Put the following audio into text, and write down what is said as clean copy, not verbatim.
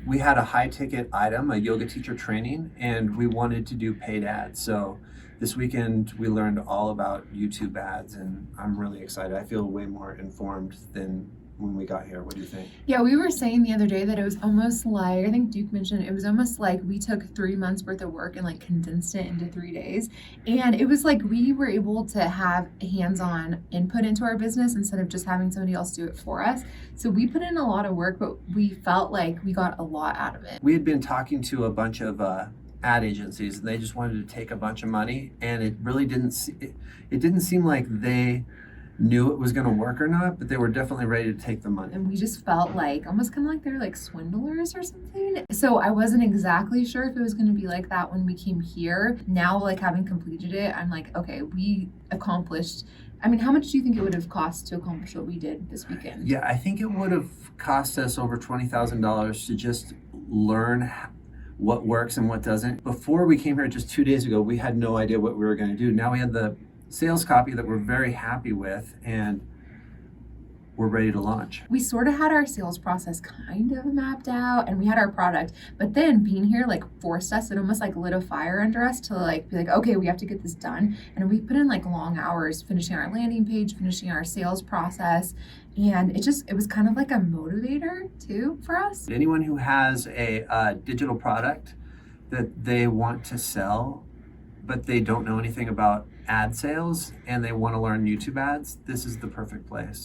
we had a high ticket item, a yoga teacher training, and we wanted to do paid ads. So this weekend we learned all about YouTube ads, and I'm really excited. I feel way more informed than when we got here. What do you think? Yeah, we were saying the other day that it was almost like, I think Duke mentioned, it was almost like we took 3 months worth of work and like condensed it into 3 days. And it was like we were able to have hands-on input into our business instead of just having somebody else do it for us. So we put in a lot of work, but we felt like we got a lot out of it. We had been talking to a bunch of ad agencies, and they just wanted to take a bunch of money, and it really it didn't seem like they knew it was going to work or not, but they were definitely ready to take the money. And we just felt like almost kind of like they're like swindlers or something. So I wasn't exactly sure if it was going to be like that when we came here. Now, like having completed it, I'm like, okay, we accomplished. I mean, how much do you think it would have cost to accomplish what we did this weekend? Yeah, I think it would have cost us over $20,000 to just learn what works and what doesn't. Before we came here just 2 days ago, we had no idea what we were going to do. Now we had the sales copy that we're very happy with, and we're ready to launch. We sort of had our sales process kind of mapped out and we had our product, but then being here like forced us, it almost like lit a fire under us to like be like, okay, we have to get this done. And we put in like long hours finishing our landing page, finishing our sales process. And it was kind of like a motivator too for us. Anyone who has a digital product that they want to sell, but they don't know anything about ad sales and they want to learn YouTube ads, this is the perfect place.